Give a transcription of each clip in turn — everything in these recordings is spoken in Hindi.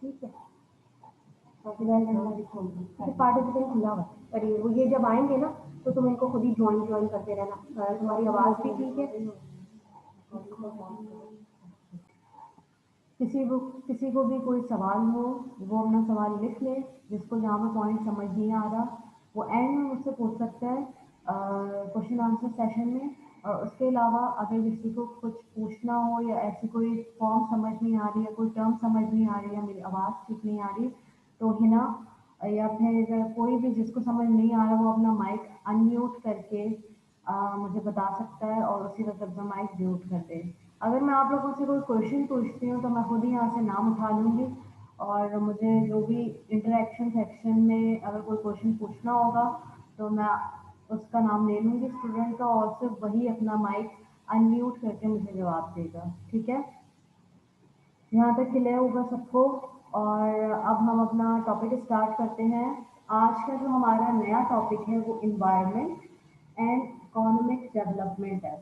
ठीक है, पार्टिसिपेंट खुला हुआ है। पर ये जब आएंगे ना तो तुम इनको खुद ही ज्वाइन करते रहना। तुम्हारी आवाज़ भी ठीक है। किसी को भी कोई सवाल हो वो अपना सवाल लिख ले। जिसको जहाँ पे पॉइंट समझ नहीं आ रहा वो एंड में मुझसे पूछ सकता है क्वेश्चन आंसर सेशन में। और उसके अलावा अगर किसी को कुछ पूछना हो या ऐसी कोई फॉर्म समझ नहीं आ रही है, कोई टर्म समझ नहीं आ रही है, मेरी आवाज़ ठीक नहीं आ रही, तो हिना या फिर कोई भी जिसको समझ नहीं आ रहा वो अपना माइक अनम्यूट करके मुझे बता सकता है और उसी वक्त अपना माइक म्यूट कर दे। अगर मैं आप लोगों से कोई क्वेश्चन पूछती हूँ तो मैं खुद ही यहाँ से नाम उठा लूँगी और मुझे जो भी इंटरेक्शन सेक्शन में अगर कोई क्वेश्चन पूछना होगा तो मैं उसका नाम ले लूँगी स्टूडेंट का और सिर्फ वही अपना माइक अनम्यूट करके मुझे जवाब देगा। ठीक है, यहाँ तक क्लियर होगा सबको। और अब हम अपना टॉपिक स्टार्ट करते हैं। आज का जो हमारा नया टॉपिक है वो इन्वायरमेंट एंड इकोनॉमिक डेवलपमेंट है।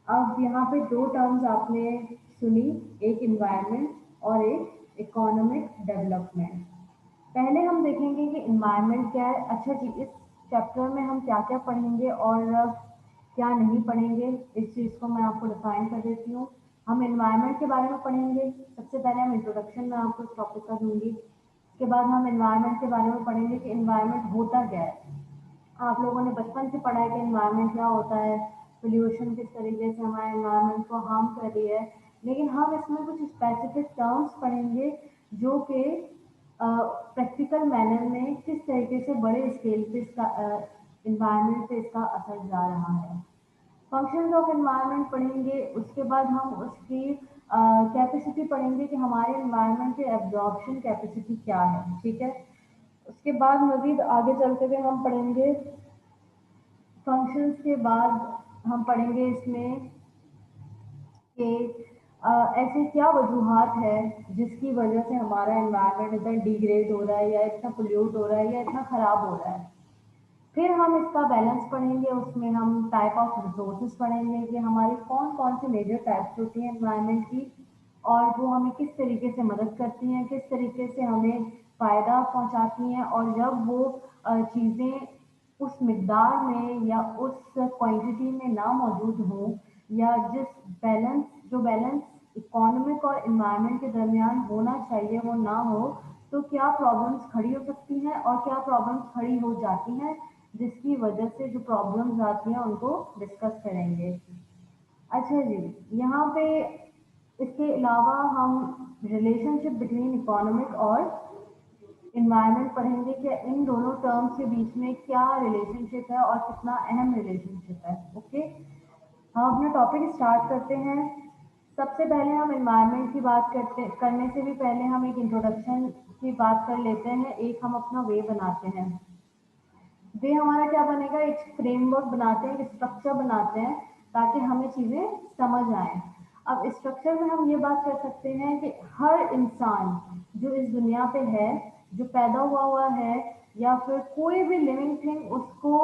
अब यहाँ पे दो टर्म्स आपने सुनी, एक इन्वायरमेंट और एक इकोनॉमिक डेवलपमेंट। पहले हम देखेंगे कि इन्वायरमेंट क्या है। अच्छा जी, इस चैप्टर में हम क्या क्या पढ़ेंगे और क्या नहीं पढ़ेंगे इस चीज़ को मैं आपको डिफाइन कर देती हूँ। हम इन्वायरमेंट के बारे में पढ़ेंगे। सबसे पहले हम इंट्रोडक्शन में आपको इस टॉपिक का दूंगी। उसके बाद हम इन्वायरमेंट के बारे में पढ़ेंगे कि इन्वायरमेंट होता क्या है। आप लोगों ने बचपन से पढ़ा है कि एनवायरनमेंट क्या होता है, पोल्यूशन किस तरीके से हमारे एनवायरनमेंट को हार्म कर रही है। लेकिन हम इसमें कुछ स्पेसिफिक टर्म्स पढ़ेंगे जो कि प्रैक्टिकल मैनर में किस तरीके से बड़े स्केल पे इसका एनवायरनमेंट पे इसका असर जा रहा है। फंक्शंस ऑफ एनवायरनमेंट पढ़ेंगे। उसके बाद हम उसकी कैपेसिटी पढ़ेंगे कि हमारे एनवायरनमेंट के एब्जॉर्प्शन कैपेसिटी क्या है। ठीक है, उसके बाद मजीद आगे चलते हुए हम पढ़ेंगे फंक्शंस के बाद हम पढ़ेंगे इसमें कि ऐसे क्या वजूहात है जिसकी वजह से हमारा एनवायरनमेंट इतना डिग्रेड हो रहा है या इतना पोल्यूट हो रहा है या इतना ख़राब हो रहा है। फिर हम इसका बैलेंस पढ़ेंगे। उसमें हम टाइप ऑफ रिसोर्सेज पढ़ेंगे कि हमारी कौन कौन सी मेजर टाइप्स होती हैं एनवायरनमेंट की और वो हमें किस तरीके से मदद करती हैं, किस तरीके से हमें फ़ायदा पहुंचाती हैं। और जब वो चीज़ें उस मिकदार में या उस क्वांटिटी में ना मौजूद हों या जो बैलेंस इकोनॉमिक और इन्वायरमेंट के दरमियान होना चाहिए वो ना हो, तो क्या प्रॉब्लम्स खड़ी हो सकती हैं और क्या प्रॉब्लम्स खड़ी हो जाती हैं, जिसकी वजह से जो प्रॉब्लम्स आती हैं उनको डिस्कस करेंगे। अच्छा जी, यहाँ पे इसके अलावा हम रिलेशनशिप बिटवीन इकोनॉमिक और इन्वायरमेंट पढ़ेंगे कि इन दोनों टर्म्स के बीच में क्या रिलेशनशिप है और कितना अहम रिलेशनशिप है। ओके, हम अपना टॉपिक स्टार्ट करते हैं। सबसे पहले हम एनवायरनमेंट की बात करने से भी पहले हम एक इंट्रोडक्शन की बात कर लेते हैं। एक हम अपना वे बनाते हैं। वे हमारा क्या बनेगा, एक फ्रेमवर्क बनाते हैं, एक स्ट्रक्चर बनाते हैं ताकि हमें चीज़ें समझ आए। अब स्ट्रक्चर में हम ये बात कर सकते हैं कि हर इंसान जो इस दुनिया पे है, जो पैदा हुआ है या फिर कोई भी लिविंग थिंग, उसको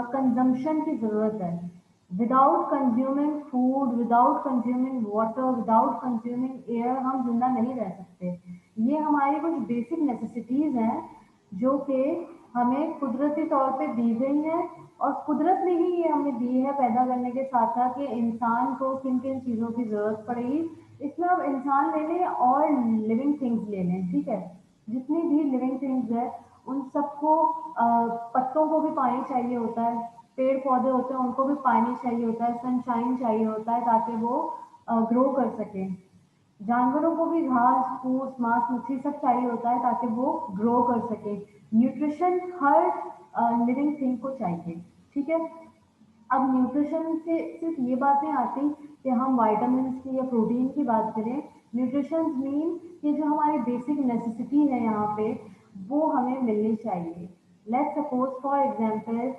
कंजम्पशन की ज़रूरत है। Without consuming food, without consuming water, without consuming air हम जिंदा नहीं रह सकते। ये हमारी कुछ बेसिक नेसेसिटीज़ हैं जो कि हमें कुदरती तौर पे दी गई है और कुदरत ने ही ये हमें दी है पैदा करने के साथ साथ कि इंसान को किन किन चीज़ों की ज़रूरत पड़ेगी। इसमें अब इंसान ले लें और लिविंग थिंग्स ले लें, ठीक है, जितनी भी लिविंग थिंग्स है उन सबको पत्तों को भी पानी चाहिए होता है, पेड़ पौधे होते हैं उनको भी पानी चाहिए होता है, सनशाइन चाहिए होता है ताकि वो ग्रो कर सकें। जानवरों को भी घास फूस मांस मछली सब चाहिए होता है ताकि वो ग्रो कर सके। न्यूट्रिशन हर लिविंग थिंग को चाहिए। ठीक है, अब न्यूट्रिशन से सिर्फ ये बात नहीं आती कि हम विटामिन की या प्रोटीन की बात करें। न्यूट्रिशन मीन कि जो हमारी बेसिक नेसेसिटी है यहाँ पे वो हमें मिलनी चाहिए। लेट्स सपोज फॉर एग्जांपल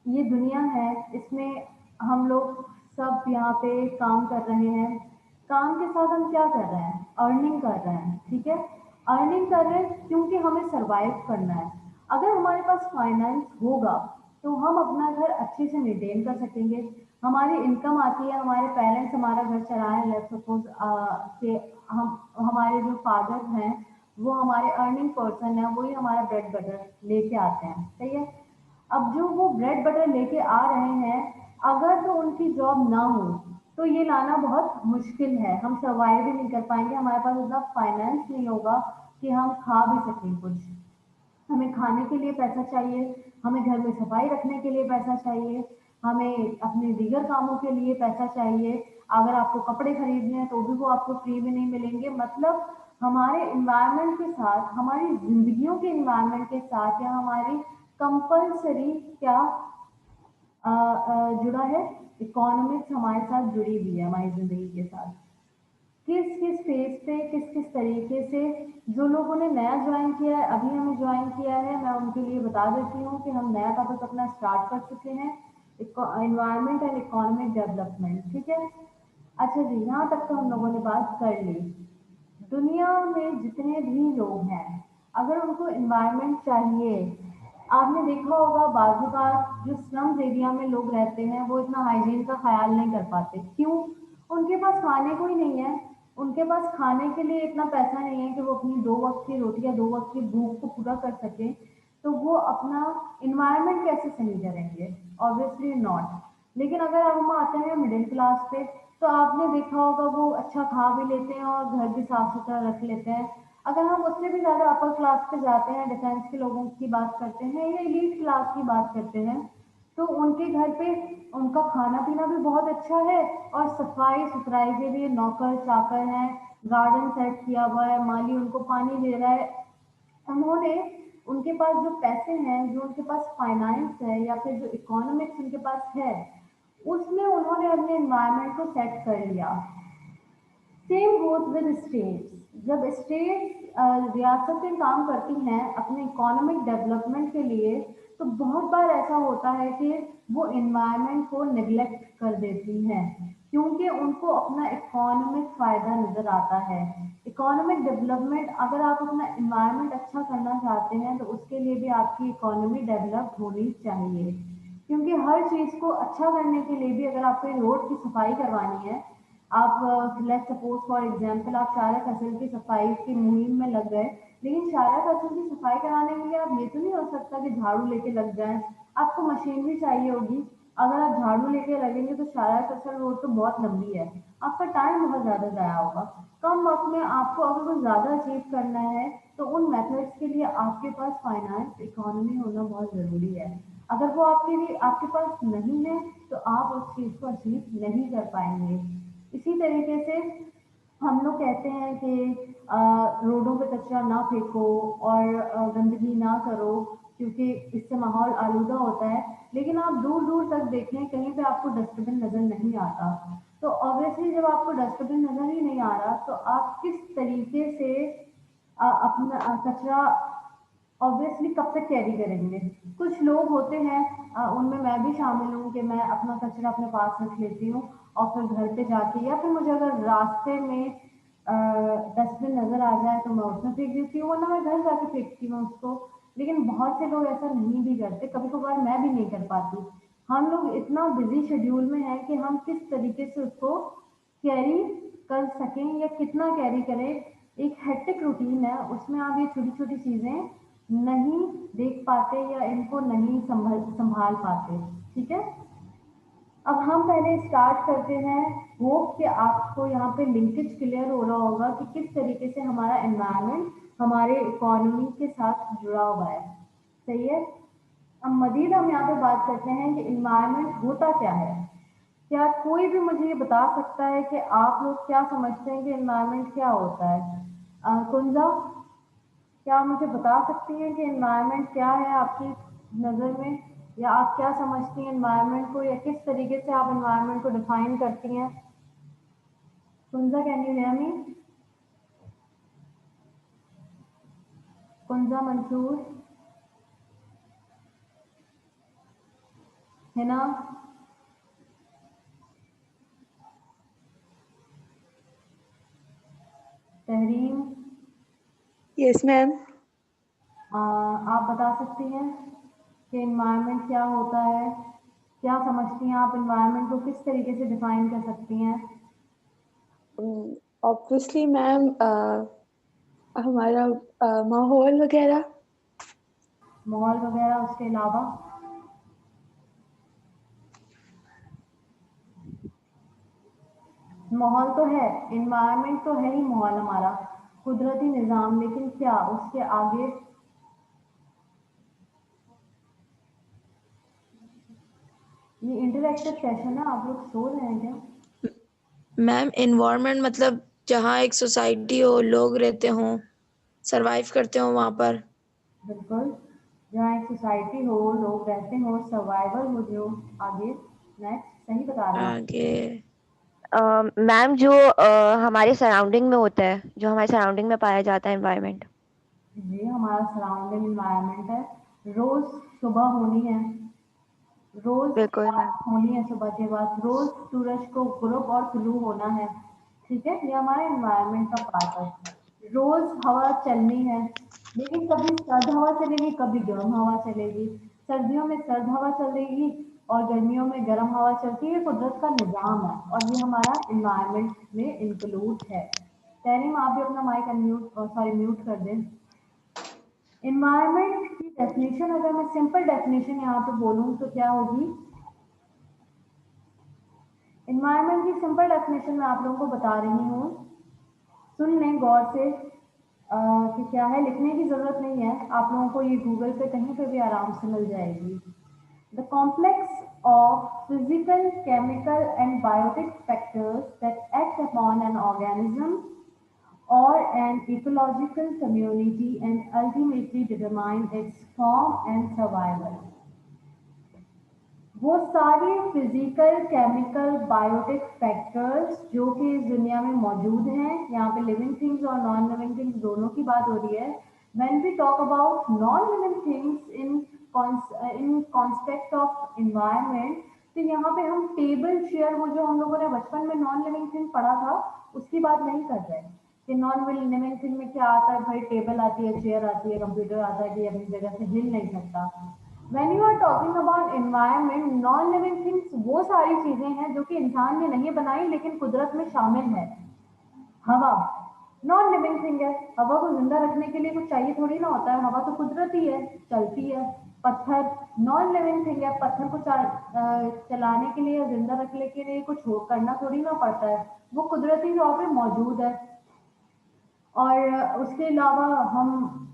ये दुनिया है, इसमें हम लोग सब यहाँ पे काम कर रहे हैं। काम के साथ हम क्या कर रहे हैं, अर्निंग कर रहे हैं। ठीक है, अर्निंग कर रहे हैं क्योंकि हमें सरवाइव करना है। अगर हमारे पास फाइनेंस होगा तो हम अपना घर अच्छे से मेंटेन कर सकेंगे। हमारी इनकम आती है, हमारे पेरेंट्स हमारा घर चलाएं। लेट्स सपोज कि हमारे जो फादर हैं, वो हमारे अर्निंग पर्सन हैं, वही हमारा ब्रेड बटर लेके आते हैं, सही है। अब जो वो ब्रेड बटर लेके आ रहे हैं, अगर तो उनकी जॉब ना हो तो ये लाना बहुत मुश्किल है, हम सर्वाइव भी नहीं कर पाएंगे, हमारे पास उतना फाइनेंस नहीं होगा कि हम खा भी सकें कुछ। हमें खाने के लिए पैसा चाहिए, हमें घर में सफाई रखने के लिए पैसा चाहिए, हमें अपने दीगर कामों के लिए पैसा चाहिए। अगर आपको कपड़े खरीदने हैं तो भी वो आपको फ्री में नहीं मिलेंगे। मतलब हमारे इन्वायरमेंट के साथ, हमारी जिंदगियों के इन्वायरमेंट के साथ, या हमारी कंपल्सरी क्या जुड़ा है, इकोनॉमिक्स हमारे साथ जुड़ी हुई है हमारी जिंदगी के साथ। किस किस फेज पे, किस किस तरीके से, जो लोगों ने नया ज्वाइन किया है, अभी हमें ज्वाइन किया है, मैं उनके लिए बता देती हूँ कि हम नया टॉपिक अपना स्टार्ट कर चुके हैं, इन्वायरमेंट एंड इकोनॉमिक डेवलपमेंट, ठीक है। अच्छा जी, यहाँ तक तो हम लोगों ने बात कर ली। दुनिया में जितने भी लोग हैं, अगर उनको इन्वायरमेंट चाहिए, आपने देखा होगा बाजू का, जो स्लम्स एरिया में लोग रहते हैं वो इतना हाइजीन का ख्याल नहीं कर पाते, क्यों? उनके पास खाने को ही नहीं है, उनके पास खाने के लिए इतना पैसा नहीं है कि वो अपनी 2 वक्त की रोटी या 2 वक्त की भूख को पूरा कर सके। तो वो अपना इन्वायरमेंट कैसे सही करेंगे? Obviously not. लेकिन अगर हम आते हैं मिडिल क्लास पे, तो आपने देखा होगा वो अच्छा खा भी लेते हैं और घर भी साफ सुथरा रख लेते हैं। अगर हम उससे भी ज़्यादा अपर क्लास पे जाते हैं, डिफेंस के लोगों की बात करते हैं या एलीट क्लास की बात करते हैं, तो उनके घर पे उनका खाना पीना भी बहुत अच्छा है, और सफाई सुथराई के लिए नौकर चाकर हैं, गार्डन सेट किया हुआ है, माली उनको पानी दे रहा है। उन्होंने, उनके पास जो पैसे हैं, जो उनके पास फाइनेंस है, या फिर जो इकोनॉमिक्स उनके पास है, उसमें उन्होंने अपने एनवायरनमेंट को सेट कर लिया। Same goes with states. जब स्टेट्स, रियासतें काम करती हैं अपने इकोनॉमिक डेवलपमेंट के लिए, तो बहुत बार ऐसा होता है कि वो इन्वायरमेंट को निगलेक्ट कर देती हैं, क्योंकि उनको अपना इकोनॉमिक फ़ायदा नज़र आता है। इकोनॉमिक डेवलपमेंट, अगर आप अपना इन्वायरमेंट अच्छा करना चाहते हैं तो उसके लिए भी आपकी इकोनॉमी डेवलप होनी चाहिए, क्योंकि हर चीज़ को अच्छा करने के लिए भी, अगर आपको रोड की सफाई करवानी है, आप लेट्स सपोज फॉर एग्जांपल आप शारा फैसल की सफाई की मुहिम में लग गए, लेकिन शारा फैसल की सफाई कराने के लिए आप, ये तो नहीं हो सकता कि झाड़ू लेके लग जाए, आपको मशीन भी चाहिए होगी। अगर आप झाड़ू लेके लगेंगे तो शारा फैसल रोड तो बहुत लंबी है, आपका टाइम बहुत ज़्यादा ज़ाया होगा। कम वक्त में आपको अगर कुछ ज़्यादा अचीव करना है, तो उन मेथड्स के लिए आपके पास फाइनेंस, इकोनॉमी होना बहुत ज़रूरी है। अगर वो आपके लिए, आपके पास नहीं है, तो आप उस चीज़ को अचीव नहीं कर पाएंगे। इसी तरीके से हम लोग कहते हैं कि रोडों पे कचरा ना फेंको और गंदगी ना करो, क्योंकि इससे माहौल आलूदा होता है। लेकिन आप दूर दूर तक देखें, कहीं पे आपको डस्टबिन नज़र नहीं आता। तो ऑब्वियसली जब आपको डस्टबिन नज़र ही नहीं आ रहा, तो आप किस तरीके से अपना कचरा ऑब्वियसली कब तक कैरी करेंगे? कुछ लोग होते हैं, उनमें मैं भी शामिल हूँ, कि मैं अपना कचरा अपने पास रख लेती हूँ और फिर घर पे जाके, या फिर मुझे अगर रास्ते में डस्टबिन नज़र आ जाए तो मैं उसमें फेंक देती हूँ, वरना मैं घर जाके फेंकती हूँ उसको। लेकिन बहुत से लोग ऐसा नहीं भी करते, कभी कभार मैं भी नहीं कर पाती। हम लोग इतना बिजी शेड्यूल में हैं कि हम किस तरीके से उसको कैरी कर सकें या कितना कैरी करें, एक हेक्टिक रूटीन है, उसमें आप ये छोटी छोटी चीज़ें नहीं देख पाते या इनको नहीं संभल संभाल पाते, ठीक है। अब हम पहले स्टार्ट करते हैं। होप कि आपको यहाँ पे लिंकेज क्लियर हो रहा होगा कि किस तरीके से हमारा एनवायरनमेंट हमारे इकोनॉमी के साथ जुड़ा हुआ है, सही है। अब मजीद हम यहाँ पे बात करते हैं कि इन्वायरमेंट होता क्या है। क्या कोई भी मुझे ये बता सकता है कि आप लोग क्या समझते हैं कि इन्वायरमेंट क्या होता है? कुंजा, क्या आप मुझे बता सकती हैं कि एनवायरनमेंट क्या है आपकी नज़र में, या आप क्या समझती हैं एनवायरनमेंट को, या किस तरीके से आप एनवायरनमेंट को डिफाइन करती हैं? कुंजा, can you hear me? Kunja Mansoor, Hina, Tahreem, yes ma'am. आप बता सकती हैं कि एनवायरनमेंट क्या होता है? क्या समझती हैं आप, एनवायरनमेंट को किस तरीके से डिफाइन कर सकती हैं? ऑब्वियसली मैम हमारा माहौल वगैरह। माहौल वगैरह, उसके अलावा? माहौल तो है, इन्वायरमेंट तो है ही माहौल हमारा, कुदरती निज़ाम, लेकिन क्या उसके आगे? ये इंटरैक्टिव सेशन है, आप लोग सो रहे हैं क्या? मैम एनवायरनमेंट मतलब जहाँ एक सोसाइटी हो, लोग रहते हों, सरवाइव करते हो वहाँ पर। बिल्कुल, जहाँ एक सोसाइटी हो, लोग रहते हो, सर्वाइवल हो जो। आगे, नेक्स्ट, सही बता रहे हैं आप। आगे मैम जो हमारे सराउंडिंग में होता है, जो हमारे सराउंडिंग में पाया जाता है एनवायरनमेंट। जी, हमारा सराउंडिंग इन्वायरमेंट है। रोज सुबह होनी है, रोज बिल्कुल मैम। होनी है सुबह के बाद, रोज सूरज को ग्रुप और फ्लू होना है। ठीक है, ये हमारे एनवायरनमेंट का पार्ट है। रोज हवा चलनी है, लेकिन कभी सर्द हवा चलेगी, कभी गर्म हवा चलेगी। सर्दियों में सर्द हवा चलेगी और गर्मियों में गर्म हवा चलती है। कुदरत का निज़ाम है और ये हमारा इन्वायरमेंट में इंक्लूड है। तहरीम, आप भी अपना माइक अनम्यूट, सॉरी, म्यूट कर दें। इन्वायरमेंट की डेफिनेशन अगर मैं सिंपल डेफिनेशन यहाँ पे बोलूँ तो क्या होगी? इन्वायरमेंट की सिंपल डेफिनेशन मैं आप लोगों को बता रही हूँ, सुन लें गौर से। कि क्या है, लिखने की ज़रूरत नहीं है, आप लोगों को ये गूगल पे कहीं पे भी आराम से मिल जाएगी। The complex of physical, chemical and biotic factors that act upon an organism or an ecological community and ultimately determine its form and survival. वो सारे फिजिकल, केमिकल, बायोटिक फैक्टर्स जो कि इस दुनिया में मौजूद हैं, यहाँ पे लिविंग थिंग्स और नॉन लिविंग थिंग्स दोनों की बात हो रही है। When we talk about non living things in context of environment, तो यहाँ पे हम टेबल चेयर, वो जो हम लोगों ने बचपन में नॉन लिविंग थिंग पढ़ा था, उसकी बात नहीं कर रहे कि नॉन लिविंग थिंग में क्या आता है। भाई टेबल आती है, चेयर आती है, कंप्यूटर आता है कि अपनी जगह से हिल नहीं सकता। When you are talking about environment, non living things वो सारी चीजें हैं जो कि इंसान ने नहीं बनाई लेकिन कुदरत में शामिल है। हवा नॉन लिविंग थिंग है, हवा को जिंदा रखने के लिए कुछ चाहिए थोड़ी ना होता है, हवा तो कुदरती है, चलती है। पत्थर नॉन लिविंग थिंग है, पत्थर को चलाने के लिए, जिंदा रखने के लिए कुछ हो करना थोड़ी ना पड़ता है, वो कुदरती तौर पे मौजूद है। और उसके अलावा हम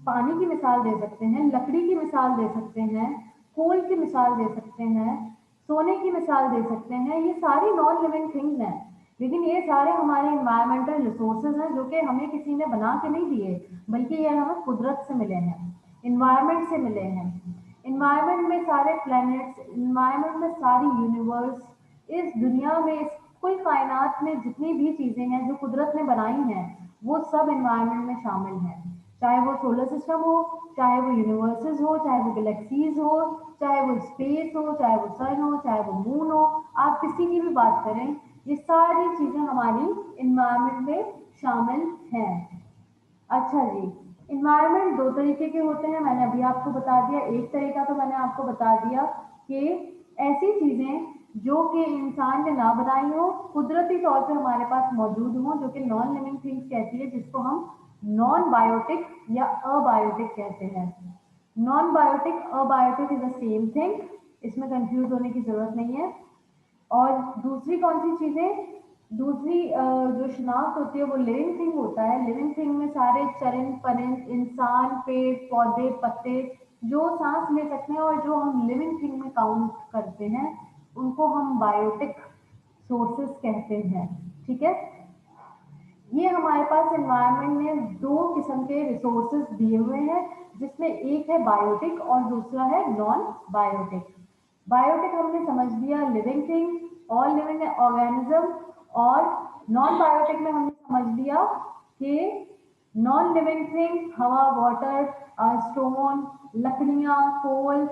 पानी की मिसाल दे सकते हैं, लकड़ी की मिसाल दे सकते हैं, कोल की मिसाल दे सकते हैं, सोने की मिसाल दे सकते हैं। ये सारी नॉन लिविंग थिंग्स हैं, लेकिन ये सारे हमारे इन्वायरमेंटल रिसोर्सेज हैं जो कि हमें किसी ने बना के नहीं दिए, बल्कि ये हमें कुदरत से मिले हैं, इन्वायरमेंट से मिले हैं। इन्वायरमेंट में सारे प्लैनेट्स, इन्वायरमेंट में सारी यूनिवर्स, इस दुनिया में, इस कुल कायनात में जितनी भी चीज़ें हैं जो कुदरत ने बनाई हैं, वो सब इन्वायरमेंट में शामिल हैं। चाहे वो सोलर सिस्टम हो, चाहे वो यूनिवर्सेस हो, चाहे वो गैलेक्सीज हो, चाहे वो स्पेस हो, चाहे वो सन हो, चाहे वो मून हो, आप किसी की भी बात करें, ये सारी चीज़ें हमारी इन्वायरमेंट में शामिल हैं। अच्छा जी, इन्वायरमेंट दो तरीके के होते हैं, मैंने अभी आपको बता दिया। एक तरीका तो मैंने आपको बता दिया कि ऐसी चीज़ें जो कि इंसान ने ना बनाई हो, कुदरती तौर पे हमारे पास मौजूद हो, जो कि नॉन लिविंग थिंग्स कहती है, जिसको हम नॉन बायोटिक या अबायोटिक कहते हैं। Non biotic, abiotic is the same thing, इसमें कंफ्यूज होने की जरूरत नहीं है। और दूसरी कौन सी चीज़ें, दूसरी जो शिनाख्त होती है वो लिविंग थिंग होता है। लिविंग थिंग में सारे चरिंद परिंद, इंसान, पेड़ पौधे, पत्ते जो सांस ले सकते हैं और जो हम लिविंग थिंग में काउंट करते हैं, उनको हम बायोटिक सोर्सेस कहते हैं। ठीक है, ये हमारे पास एनवायरनमेंट ने दो किस्म के रिसोर्सेज दिए हुए हैं, जिसमें एक है बायोटिक और दूसरा है नॉन बायोटिक। बायोटिक हमने समझ लिया living thing, all living organism, और नॉन बायोटिक में हमने समझ लिया कि नॉन लिविंग थिंग हवा, वाटर, स्टोन, लकड़ियाँ, कोल,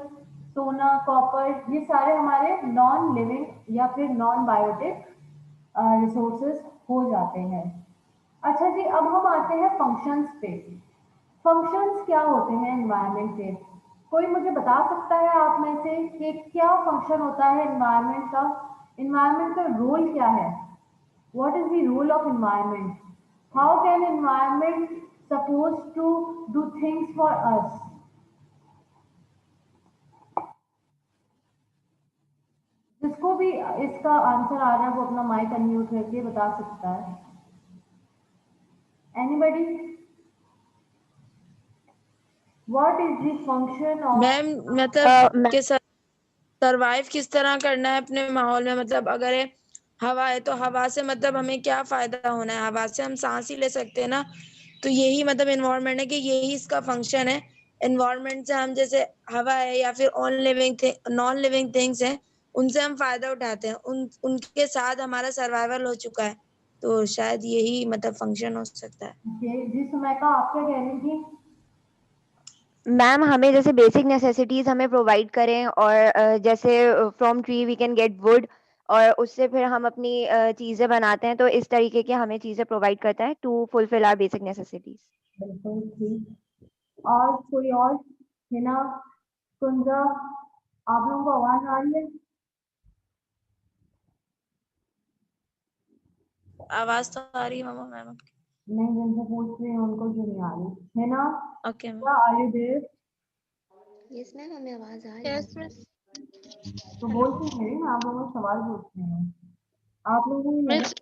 सोना, कॉपर, ये सारे हमारे नॉन लिविंग या फिर नॉन बायोटिक रिसोर्सेज हो जाते हैं। अच्छा जी, अब हम आते हैं फंक्शंस पे। फंक्शंस क्या होते हैं एनवायरनमेंट के? कोई मुझे बता सकता है आप में से कि क्या फंक्शन होता है एनवायरनमेंट का? एनवायरनमेंट का रोल क्या है? What is the role of environment? How can environment supposed to do things for us? जिसको भी इसका आंसर आ रहा है वो अपना माइक अनम्यूट करके बता सकता है। Anybody? What is the function of? Ma'am मतलब कि सरवाइव किस तरह करना है अपने माहौल में, मतलब अगर ये हवा है तो हवा से मतलब हमें क्या फायदा होना है, हवा से हम सांस ही ले सकते हैं ना, तो यही मतलब एनवायरनमेंट है कि यही इसका फंक्शन है। एनवायरनमेंट से हम जैसे हवा है या फिर नॉन लिविंग थिंग्स हैं, उनसे हम फायदा उठाते हैं, उनके साथ हमारा सर्वाइवल हो चुका है, तो शायद यही मतलब फंक्शन हो सकता है। जी सुमैका, आप क्या कह रही थी? मैम हमें जैसे बेसिक नेसेसिटीज हमें प्रोवाइड करें, और जैसे from tree we can get wood, और उससे फिर हम अपनी चीजें बनाते हैं, तो इस तरीके के हमें चीजें प्रोवाइड करता है to fulfil our basic necessities. बिल्कुल ठीक। और कोई और? हिना, कुंजा, आप लोगों को आवाज आ रही है? आवाज तो आ रही है मामा मैम। नहीं, जिनसे पूछ रही हूँ उनको क्यों नहीं आ रही? Hina, okay ma'am. क्या are you there? Yes ma'am, हमें आवाज आ रही है। Yes miss. तो बोल क्यों नहीं रही? मैं आप लोगों को सवाल पूछ रही हूँ। आप लोगों को नहीं मिस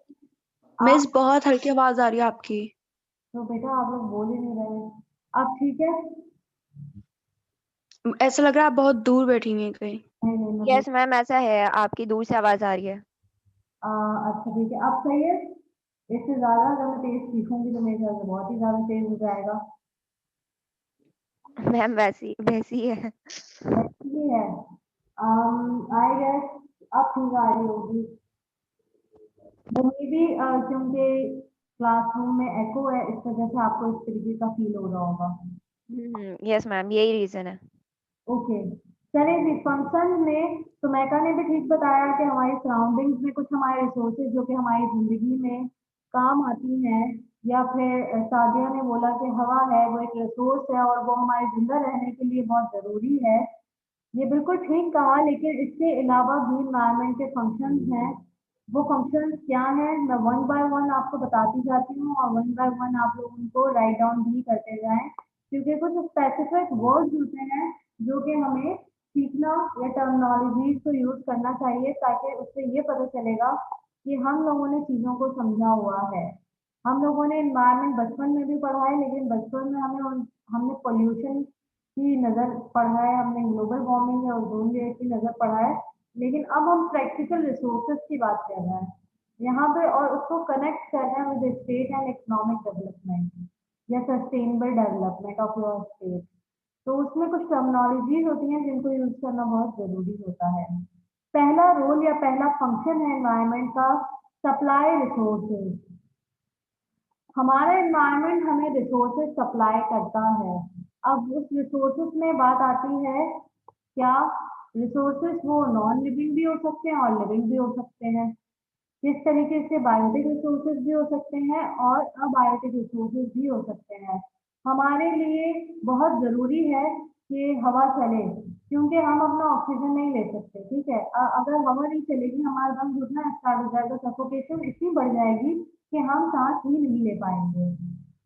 आप मिस बहुत हल्की आवाज आ रही है आपकी। तो बेटा आप लोग बोल ही नहीं रहे। अब ठीक है? ऐसा लग रहा है आप बहुत दूर बैठी हुई हैं कहीं। नहीं नहीं, मैं यस मैम, ऐसा है, आपकी दूर से आवाज आ रही है। अच्छा ठीक है, अब सही है। इससे ज्यादा अगर मैं तेज सीखूंगी तो मेरे ख्याल से बहुत ही ज्यादा तेज हो जाएगा। मैम वैसी वैसी है। वैसे है। आई गेस अब ठीक आ रही होगी। वो मे भी क्योंकि क्लासरूम में एको है, इस वजह से आपको इस तरीके का फील हो रहा होगा। यस मैम, यही रीजन है। ओके, चलिए जी। फंक्शन में सुमैका ने भी ठीक बताया कि हमारी सराउंडिंग्स में कुछ हमारे रिसोर्सेज जो कि हमारी जिंदगी में काम आती हैं, या फिर सादिया ने बोला कि हवा है वो एक रिसोर्स है और वो हमारे जिंदा रहने के लिए बहुत ज़रूरी है। ये बिल्कुल ठीक कहा, लेकिन इसके अलावा भी इन्वायरमेंट के फंक्शंस हैं। वो फंक्शंस क्या हैं मैं वन बाय वन आपको बताती जाती हूँ, और वन बाय वन आप लोग उनको राइट डाउन भी करते जाएं, क्योंकि कुछ स्पेसिफिक वर्ड्स होते हैं जो कि हमें सीखना या टर्मिनोलॉजीज को यूज करना चाहिए, ताकि उससे ये पता चलेगा कि हम लोगों ने चीज़ों को समझा हुआ है। हम लोगों ने इन्वायरमेंट बचपन में भी पढ़ा है, लेकिन बचपन में हमने पोल्यूशन की नज़र पढ़ा है, हमने ग्लोबल वार्मिंग या ओजोन लेयर की नज़र पढ़ा है, लेकिन अब हम प्रैक्टिकल रिसोर्सेज की बात कर रहे हैं यहाँ पे, और उसको कनेक्ट कर रहे हैं with state and economic development या sustainable development of your state. तो उसमें कुछ टर्मिनोलॉजीज होती हैं जिनको यूज करना बहुत ज़रूरी होता है। पहला रोल या पहला फंक्शन है एनवायरनमेंट का, सप्लाई रिसोर्सेज। हमारा एनवायरनमेंट हमें रिसोर्सेज सप्लाई करता है। अब उस रिसोर्सेज में बात आती है क्या, रिसोर्सेज वो नॉन लिविंग भी हो सकते हैं और लिविंग भी हो सकते हैं। किस तरीके से बायोटिक रिसोर्सेज भी हो सकते हैं और अबायोटिक रिसोर्सेज भी हो सकते हैं। हमारे लिए बहुत ज़रूरी है कि हवा चले, क्योंकि हम अपना ऑक्सीजन नहीं ले सकते, ठीक है। अगर हवा नहीं चलेगी हमारा दम घुटना स्टार्ट हो जाएगा, सफोकेशन इतनी बढ़ जाएगी कि हम सांस ही नहीं ले पाएंगे।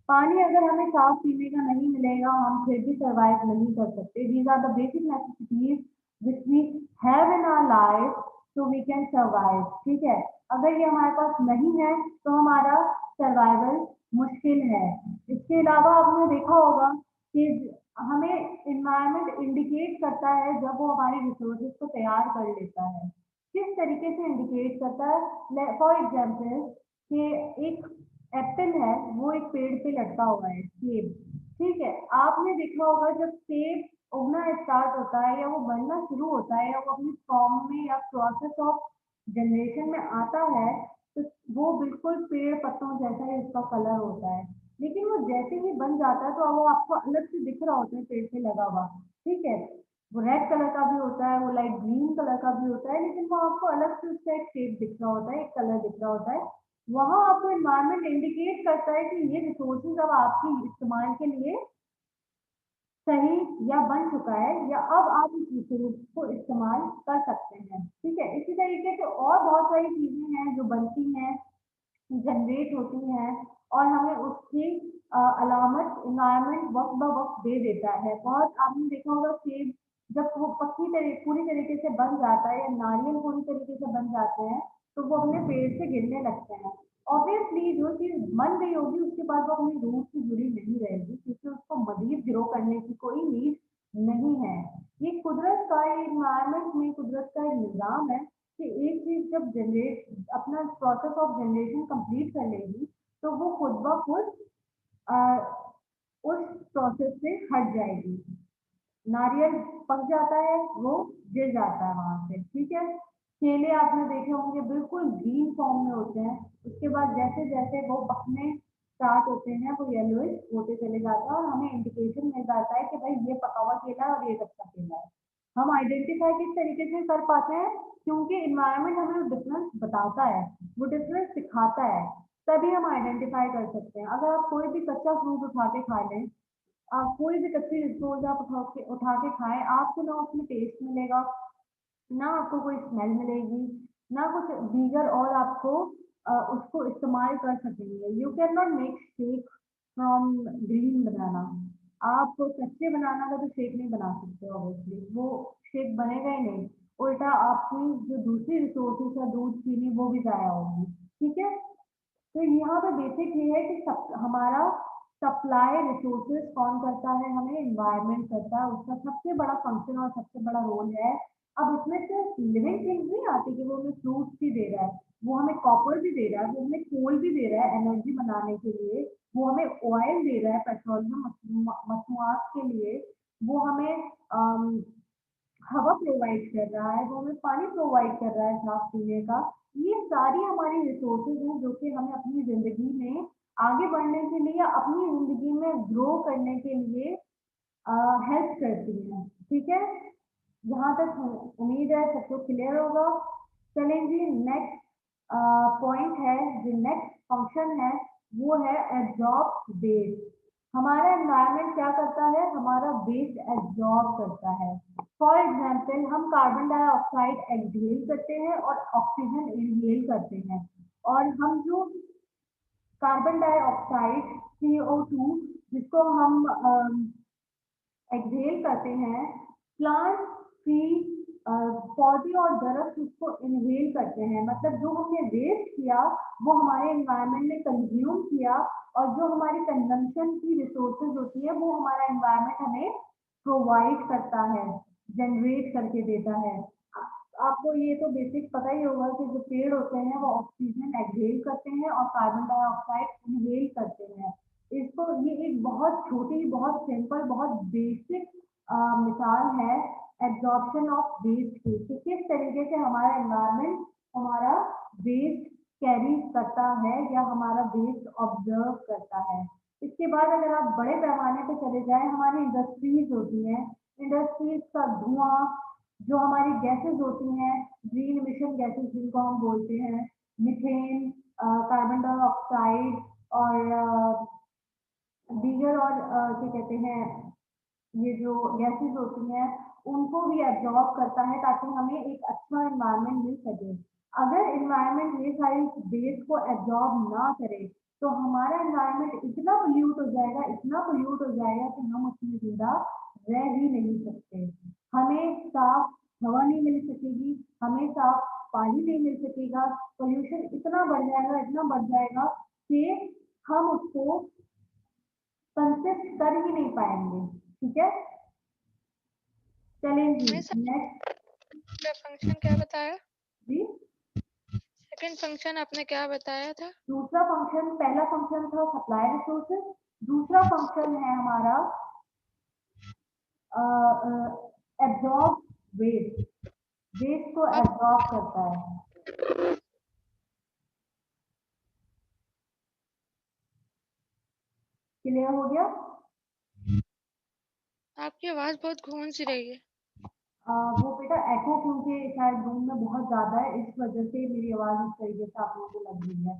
पानी अगर हमें साफ पीने का नहीं मिलेगा हम फिर भी सर्वाइव नहीं कर सकते। These are the basic necessities which we have in our life so we can survive, ठीक है। अगर ये हमारे पास नहीं है तो हमारा सर्वाइवल मुश्किल है। इसके अलावा आपने देखा होगा कि हमें इन्वायरमेंट इंडिकेट करता है जब वो हमारी रिसोर्सेज को तैयार कर लेता है। किस तरीके से इंडिकेट करता है? फॉर एग्जाम्पल कि एक एप्पल है, वो एक पेड़ पे लटका हुआ है, सेब, ठीक है। आपने देखा होगा जब सेब उगना स्टार्ट होता है या वो बनना शुरू होता है या वो अपनी फॉर्म में या प्रोसेस ऑफ जनरेशन में आता है, तो वो बिल्कुल पेड़ पत्तों जैसा ही उसका कलर होता है। लेकिन वो जैसे ही बन जाता है तो वो आपको अलग से दिख रहा होता है पेड़ पे लगा हुआ, ठीक है। वो रेड कलर का भी होता है, वो लाइट ग्रीन कलर का भी होता है, लेकिन वो आपको अलग से उसका एक शेप दिख रहा होता है, एक कलर दिख रहा होता है। वहाँ आपको एनवायरनमेंट इंडिकेट करता है कि ये रिसोर्सेज अब आपकी इस्तेमाल के लिए सही या बन चुका है, या अब आप इस रिसोर्स को इस्तेमाल कर सकते हैं, ठीक है। इसी तरीके से और बहुत सारी चीज़ें हैं जो बनती हैं, जनरेट होती हैं और हमें उसकी अलामत इन्वायरमेंट वक्त ब वक्त दे देता है। बहुत आपने देखा होगा सेब जब वो पूरी तरीके से बन जाता है या नारियल पूरी तरीके से बन जाते हैं तो वो अपने पेड़ से गिरने लगते हैं। ऑब्वियसली जो चीज़ बन गई होगी उसके बाद वो अपनी रूट से जुड़ी नहीं रहेगी क्योंकि उसको मज़ीद ग्रो करने की कोई नीड नहीं है। ये कुदरत का इन्वायरमेंट में कुदरत का एक निज़ाम है कि एक चीज़ जब जनरेट अपना प्रोसेस ऑफ जनरेशन कंप्लीट कर लेगी तो वो खुद ब खुद अ, उस प्रोसेस से हट जाएगी। नारियल पक जाता है, वो गिर जाता है वहाँ से, ठीक है? केले आपने देखे होंगे बिल्कुल ग्रीन फॉर्म में होते हैं, उसके बाद जैसे-जैसे वो पकने स्टार्ट होते हैं, वो येलोइश होते चले जाते हैं और हमें इंडिकेशन मिल जाता है कि भाई ये पका हुआ केला है और ये कच्चा केला है। हम आइडेंटिफाई किस तरीके से कर पाते हैं? क्योंकि एनवायरनमेंट हमें वो डिफरेंस बताता है, वो डिफरेंस सिखाता है, तभी हम आइडेंटिफाई कर सकते हैं। अगर आप कोई भी कच्चा फ्रूट उठा के खा लें, आप कोई भी कच्ची रिसोर्स आप उठा के खाएँ, आपको ना उसमें टेस्ट मिलेगा, ना आपको कोई स्मेल मिलेगी, ना कुछ दीगर और आपको उसको इस्तेमाल कर सकेंगे। You can not make shake from green banana. आप कच्चे बनाना का तो शेक नहीं बना सकते ऑब्वियसली, वो शेक बनेगा ही नहीं। उल्टा आपकी जो दूसरी रिसोर्सेज़ है दूध, चीनी वो भी ज़ाया होगी, ठीक है? तो यहाँ पे बेसिक ये है कि हमारा सप्लाई रिसोर्सेज कौन करता है? हमें एनवायरनमेंट करता है, उसका सबसे बड़ा फंक्शन और सबसे बड़ा रोल है। अब इसमें सिर्फ लिविंग थिंग्स नहीं आती कि वो हमें फ्रूट्स भी दे रहा है, वो हमें कॉपर भी दे रहा है, वो हमें कोल भी दे रहा है एनर्जी बनाने के लिए, वो हमें ऑयल दे रहा है पेट्रोलियम मसनूआत के लिए, वो हमें हवा प्रोवाइड कर रहा है, वो हमें पानी प्रोवाइड कर रहा है साफ पीने का। ये सारी हमारी रिसोर्सेज हैं जो कि हमें अपनी ज़िंदगी में आगे बढ़ने के लिए या अपनी ज़िंदगी में ग्रो करने के लिए हेल्प करती हैं, ठीक है? यहाँ तक उम्मीद है सबको क्लियर होगा। चलें जी, नेक्स्ट पॉइंट है, जो नेक्स्ट फंक्शन है वो है एब्जॉर्ब वेस्ट। हमारा एनवायरनमेंट क्या करता है? हमारा वेस्ट एब्जॉर्ब करता है। फॉर एग्जाम्पल हम कार्बन डाइऑक्साइड एक्सहेल करते हैं और ऑक्सीजन इनहेल करते हैं, और हम जो कार्बन डाइऑक्साइड CO2 जिसको हम एक्सहेल करते हैं, प्लांट ट्री पौधे और दरख्त उसको इनहेल करते हैं। मतलब जो हमने वेस्ट किया वो हमारे एनवायरनमेंट ने कंज्यूम किया, और जो हमारी कंजम्पशन की रिसोर्सेज होती है वो हमारा एनवायरनमेंट हमें प्रोवाइड करता है, जनरेट करके देता है। आपको ये तो बेसिक पता ही होगा कि जो पेड़ होते हैं वो ऑक्सीजन एक्सहेल करते हैं और कार्बन डाइऑक्साइड इनहेल करते हैं। इसको ये एक बहुत छोटी, बहुत सिंपल, बहुत बेसिक मिसाल है एब्जॉर्प्शन ऑफ वेस्ट की, कि किस तरीके से हमारा एनवायरनमेंट हमारा वेस्ट कैरी करता है या हमारा वेस्ट ऑब्जर्व करता है। इसके बाद अगर आप बड़े पैमाने पे चले जाएँ, हमारी इंडस्ट्रीज होती हैं, इंडस्ट्रीज का धुआं, जो हमारी गैसेस होती हैं, ग्रीन इमिशन गैसेस जिनको हम बोलते हैं, मीथेन, कार्बन डाइऑक्साइड और दीगर और क्या कहते हैं, ये जो गैसेस होती हैं उनको भी एब्जॉर्ब करता है ताकि हमें एक अच्छा एनवायरनमेंट मिल सके। अगर एनवायरनमेंट ये सारी वेस्ट को एब्जॉर्ब ना करे तो हमारा एनवायरनमेंट इतना पोल्यूट हो जाएगा, इतना पोल्यूट हो जाएगा कि हम उसमें ज़िंदा रह ही नहीं सकते। हमें साफ हवा नहीं मिल सकेगी, हमें साफ पानी नहीं मिल सकेगा, पोल्यूशन इतना बढ़ जाएगा, इतना बढ़ जाएगा कि हम उसको कंसिस्ट कर ही नहीं पाएँगे, ठीक है? चलें जी, मिस नेक्स्ट फंक्शन क्या बताया? जी, सेकंड फंक्शन आपने क्या बताया था? दूसरा फंक्शन, पहला फंक्शन था सप्लाई रिसोर्सेज, दूसरा फंक्शन है हमारा एब्जॉर्ब वेस्ट, वेस्ट को एब्जॉर्ब करता है। क्लियर हो गया? आपकी आवाज बहुत गूंज सी रही है। वो बेटा एको क्योंकि शायद रूम में बहुत ज़्यादा है, इस वजह से मेरी आवाज़ इस तरीके से आप लोगों को लग रही है।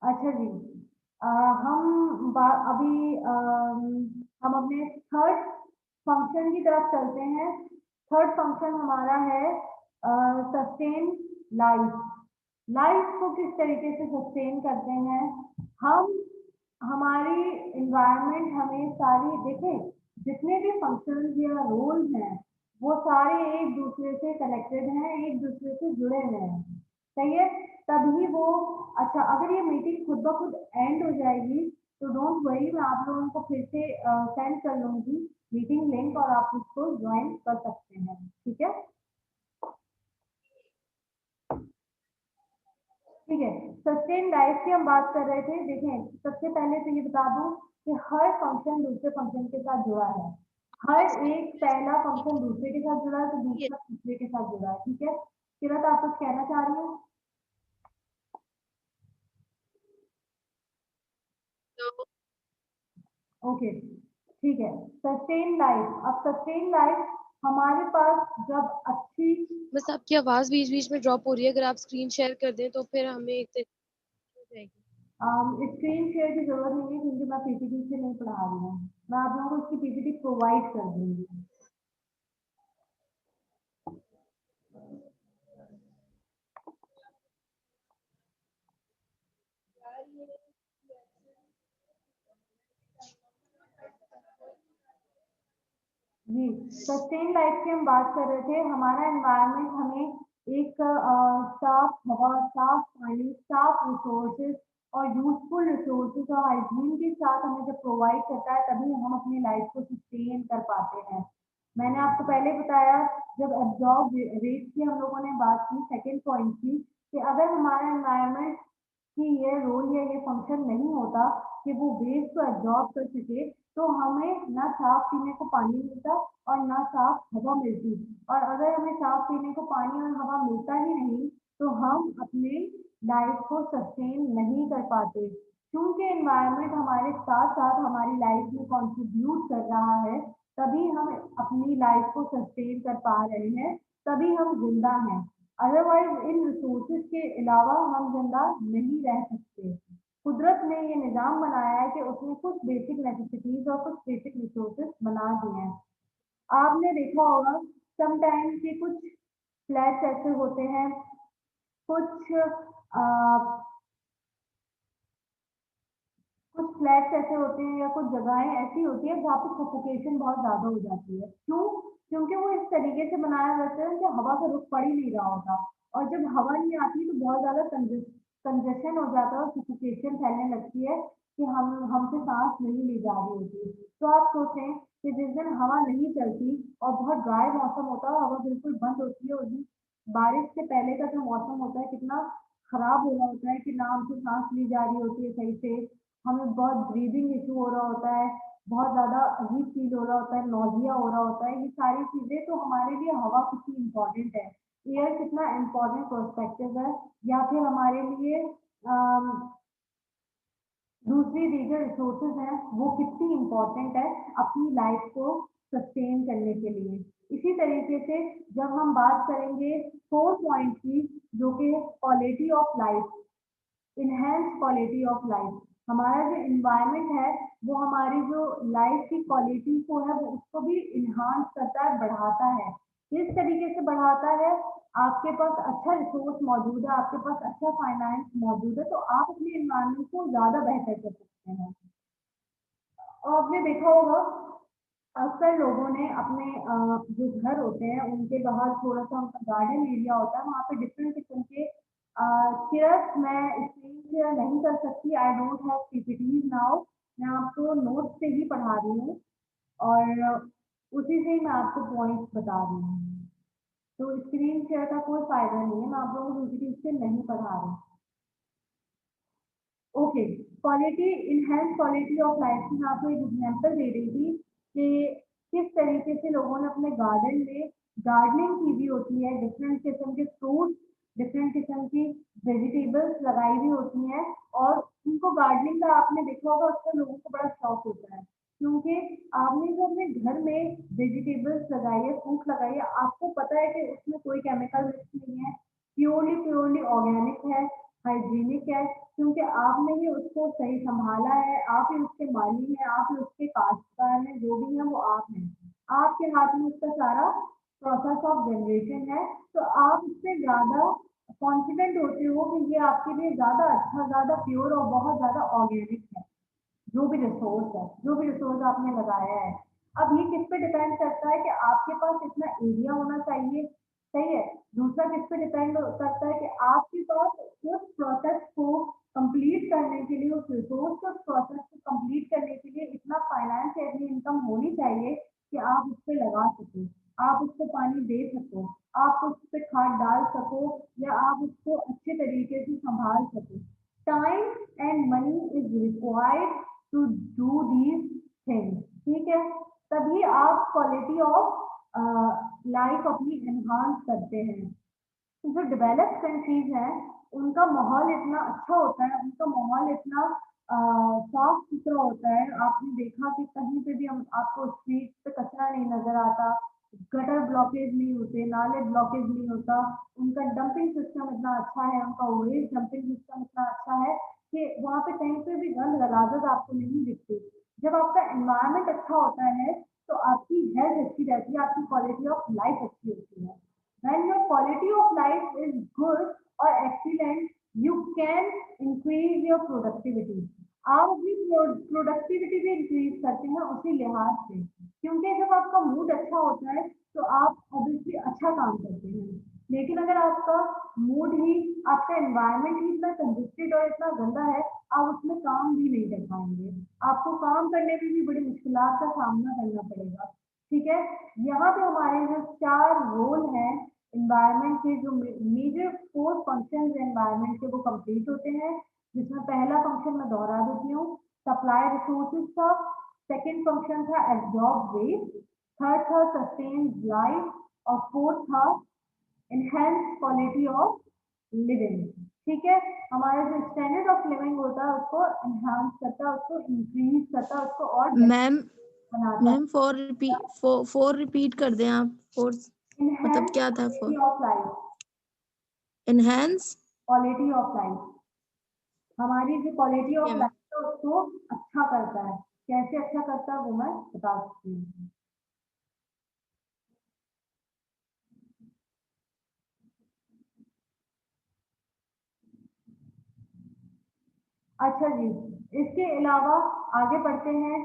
अच्छा जी, हम अपने थर्ड फंक्शन की तरफ चलते हैं। थर्ड फंक्शन हमारा है सस्टेन लाइफ। लाइफ को किस तरीके से सस्टेन करते हैं हम, हमारी इन्वायरमेंट हमें सारी देखें, जितने भी फंक्शंस या रोल्स हैं वो सारे एक दूसरे से कनेक्टेड हैं, एक दूसरे से जुड़े हुए हैं, सही है। तभी वो, अच्छा अगर ये मीटिंग खुद ब खुद एंड हो जाएगी तो डोंट वरी, मैं आप लोगों को फिर से सेंड कर लूंगी मीटिंग लिंक और आप उसको ज्वाइन कर सकते हैं, ठीक है। ठीक है, सस्टेन लाइफ की हम बात कर रहे थे। देखें, सबसे पहले तो ये बता दूं कि हर फंक्शन दूसरे फंक्शन के साथ जुड़ा है, हर एक पहला फंक्शन दूसरे के साथ जुड़ा है तो दूसरा तीसरे के साथ जुड़ा है, ठीक है। किरत आप कुछ कहना चाह रही हो? ओके, ठीक है। सस्टेन लाइफ, अब सस्टेन लाइफ हमारे पास जब अच्छी, बस आपकी आवाज बीच बीच में ड्रॉप हो रही है, अगर आप स्क्रीन शेयर कर दें तो फिर हमें एक तरीके हो जाएगी। स्क्रीन शेयर की जरूरत नहीं है क्योंकि मैं पीपीटी से नहीं पढ़ा रही हूँ, मैं आप लोगों को इसकी पीपीटी प्रोवाइड कर दूंगी। जी, सस्टेन लाइफ की हम बात कर रहे थे। हमारा एनवायरनमेंट हमें एक साफ हवा, साफ पानी, साफ रिसोर्सेज और यूजफुल रिसोर्सेज और हाइजीन के साथ हमें जब प्रोवाइड करता है तभी हम अपनी लाइफ को सस्टेन कर पाते हैं। मैंने आपको पहले बताया, जब एब्जॉर्ब रेट की हम लोगों ने बात की, सेकेंड पॉइंट की, कि अगर हमारा एनवायरनमेंट कि ये रोल या ये फंक्शन नहीं होता कि वो वेस्ट को एब्जॉर्ब कर सके तो हमें ना साफ पीने को पानी मिलता और ना साफ हवा मिलती। और अगर हमें साफ पीने को पानी और हवा मिलता ही नहीं तो हम अपने लाइफ को सस्टेन नहीं कर पाते। क्योंकि एनवायरनमेंट हमारे साथ साथ हमारी लाइफ में कंट्रीब्यूट कर रहा है तभी हम अपनी लाइफ को सस्टेन कर पा रहे हैं, तभी हम जिंदा हैं। अदरवाइज इन रिसोर्सेज के अलावा हम जिंदा नहीं रह सकते। कुदरत ने ये निज़ाम बनाया है कि उसने कुछ बेसिक नेसेसिटीज और कुछ बेसिक रिसोर्सेज बना दिए हैं। आपने देखा होगा समटाइम के कुछ फ्लैट्स ऐसे होते हैं, कुछ कुछ फ्लैट्स ऐसे होते हैं या कुछ जगहें ऐसी होती है जहाँ पे सफोकेशन बहुत ज़्यादा हो जाती है। क्यों? क्योंकि वो इस तरीके से बनाया जाता है कि हवा का रुख पड़ ही नहीं रहा होता और जब हवा नहीं आती तो बहुत ज़्यादा कंजेशन हो जाता है और सफोकेशन फैलने लगती है कि हमसे सांस नहीं ली जा रही होती। तो आप सोचें कि जिस दिन हवा नहीं चलती और बहुत ड्राई मौसम होता है, हवा बिल्कुल बंद होती है, उस दिन बारिश से पहले का जो मौसम होता है कितना खराब हो रहा होता है कि ना हमसे सांस ली जा रही होती है सही से, हमें बहुत ब्रीदिंग इशू हो रहा होता है, बहुत ज़्यादा अजीब फील हो रहा होता है, नौजिया हो रहा होता है। ये सारी चीज़ें तो हमारे लिए हवा कितनी इम्पोर्टेंट है, एयर कितना इम्पोर्टेंट पर्सपेक्टिव है, या फिर हमारे लिए दूसरी दीगर रिसोर्सेज हैं वो कितनी इम्पोर्टेंट है अपनी लाइफ को सस्टेन करने के लिए। इसी तरीके से जब हम बात करेंगे 4 पॉइंट की, जो कि quality of life, enhance quality of life, हमारा जो इन्वायरमेंट है वो हमारी जो लाइफ की क्वालिटी को है वो उसको भी इन्हांस करता है, बढ़ाता है। किस तरीके से बढ़ाता है? आपके पास अच्छा रिसोर्स मौजूद है, आपके पास अच्छा फाइनेंस मौजूद है तो आप अपने इन्वायरमेंट को ज़्यादा बेहतर कर सकते हैं। और आपने देखा होगा अक्सर लोगों ने अपने जो घर होते हैं उनके बाहर थोड़ा-सा उनका गार्डन एरिया होता है, वहाँ पे डिफरेंट किस्म के चेयर्स, मैं स्क्रीन शेयर नहीं कर सकती, I don't have PPTs now, मैं आपको नोट्स से ही पढ़ा रही हूँ और उसी से ही मैं आपको पॉइंट्स बता रही हूँ। तो स्क्रीन शेयर का कोई फ़ायदा नहीं है, मैं आप लोगों को पीपीटी से नहीं पढ़ा रही। Okay, quality, enhance quality of life की मैं आपको एक एग्जांपल दे रही थी कि किस तरीके से लोगों ने अपने गार्डन में गार्डनिंग की हुई होती है, डिफरेंट किस्म के फ्रूट्स, डिफरेंट किस्म की वेजिटेबल्स लगाई हुई होती हैं और उनको गार्डनिंग का आपने देखा होगा उसका लोगों को बड़ा शौक होता है। क्योंकि आपने जो अपने घर में वेजिटेबल्स लगाई है, फ्रूट लगाई है, आपको पता है कि उसमें कोई केमिकल मिक्स नहीं है, प्योरली प्योरली ऑर्गेनिक है, हाइजीनिक है, क्योंकि आपने ही उसको सही संभाला है, आप ही उसके माली हैं, आप ही उसके काश्तकार हैं, जो भी हैं वो आप हैं। आपके हाथ में उसका सारा प्रोसेस ऑफ जनरेशन है, तो आप उससे ज़्यादा कॉन्फिडेंट होते हो कि ये आपके लिए ज़्यादा अच्छा, ज़्यादा प्योर और बहुत ज़्यादा ऑर्गेनिक है, जो भी रिसोर्स आपने लगाया है। अब ये किस पे डिपेंड करता है कि आपके पास इतना एरिया होना चाहिए, सही है। दूसरा किस पे डिपेंड करता है कि आपके पास उस प्रोसेस को कंप्लीट करने के लिए, उस रिसोर्स को, उस प्रोसेस को कंप्लीट करने के लिए इतना फाइनेंस या इतनी इनकम होनी चाहिए कि आप उस पे लगा सको, आप उसको पानी दे सको, आप उस पे खाद डाल सको, या आप उसको अच्छे तरीके से संभाल सको। Time and money is required to do these things, ठीक है। तभी आप क्वालिटी ऑफ लाइफ अपनी एनहांस करते हैं। जो डेवलप्ड कंट्रीज हैं उनका माहौल इतना अच्छा होता है, उनका माहौल इतना साफ सुथरा होता है। आपने देखा कि कहीं पे भी हम आपको स्ट्रीट पे कचरा नहीं नजर आता, गटर ब्लॉकेज नहीं होते, नाले ब्लॉकेज नहीं होता, उनका डंपिंग सिस्टम इतना अच्छा है, उनका वेस्ट डंपिंग सिस्टम इतना अच्छा है कि वहाँ पे कहीं पे भी गंद गलाजत आपको नहीं दिखती। जब आपका एनवायरनमेंट अच्छा होता है तो आपकी हेल्थ अच्छी रहती है, आपकी क्वालिटी ऑफ लाइफ अच्छी होती है। When your quality of life is good or excellent, you can increase your productivity. आप अपनी प्रोडक्टिविटी भी इंक्रीज करते हैं उसी लिहाज से, क्योंकि जब आपका मूड अच्छा होता है तो आप ऑब्वियसली अच्छा काम करते हैं। लेकिन अगर आपका मूड ही, आपका एनवायरनमेंट ही इतना कंजेस्टेड और इतना गंदा है, आप उसमें काम भी नहीं कर पाएंगे, आपको काम करने में भी बड़ी मुश्किलात का सामना करना पड़ेगा, ठीक है। यहाँ पे हमारे जो 4 रोल हैं एनवायरनमेंट के, जो मेजर 4 फंक्शंस एनवायरनमेंट के, वो कंप्लीट होते हैं। जिसमें पहला फंक्शन मैं दोहरा देती हूँ, सप्लाई रिसोर्सेज था। सेकंड फंक्शन था एब्जॉर्ब वेस्ट। थर्ड था सस्टेन लाइफ। और फोर्थ था एनहेंस क्वालिटी ऑफ लिविंग, ठीक है। हमारा जो स्टैंडर्ड ऑफ लिविंग होता है उसको एनहांस करता है, उसको इंक्रीज करता है, उसको और मैम बनाता है। फोर रिपीट कर दें आप। फोर मतलब एनहेंस क्या था? Four quality of life, enhance quality of life, हमारी जो क्वालिटी ऑफ लाइफ है उसको अच्छा करता है। कैसे अच्छा करता है वो मैं बता सकती हूँ। अच्छा जी, इसके अलावा आगे बढ़ते हैं।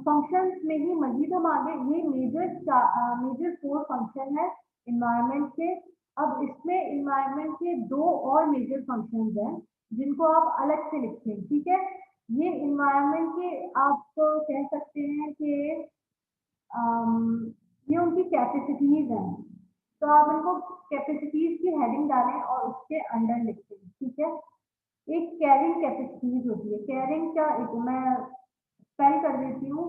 फंक्शंस में ही मजीद हम आगे, ये मेजर 4 फंक्शन है इन्वायरमेंट के। अब इसमें इन्वायरमेंट के 2 और मेजर फंक्शंस हैं जिनको आप अलग से लिखें, ठीक है। ये इन्वायरमेंट के आप कह सकते हैं कि ये उनकी कैपेसिटीज हैं, तो आप इनको कैपेसिटीज की हेडिंग डालें और उसके अंडर लिखें, ठीक है। एक कैरिंग कैपेसिटीज होती है, कैरिंग क्या, एक मैं स्पेल कर देती हूँ,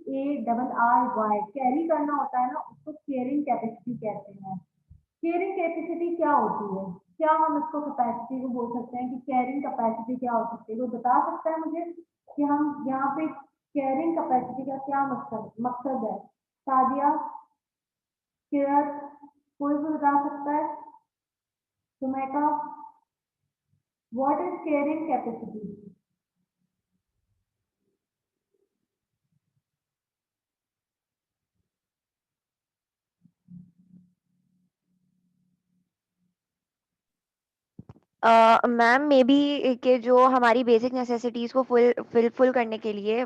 CARRY, कैरी करना होता है ना, उसको केयरिंग कैपेसिटी कहते हैं। केयरिंग कैपेसिटी क्या होती है, क्या हम इसको कैपेसिटी को बोल सकते हैं कि कैरिंग कैपेसिटी क्या हो सकती है? वो बता सकता है मुझे कि हम यहाँ पे कैरिंग कैपेसिटी का क्या मकसद है? सादिया, किरण, कोई भी बता सकता है? Sumeka, what is caring capacity? Ma'am may be कि जो हमारी बेसिक नेसेसिटीज को फुलफिल करने के लिए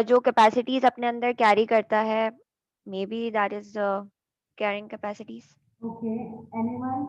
जो कैपेसिटीज अपने अंदर कैरी करता है, may be that is carrying capacities. Okay, anyone?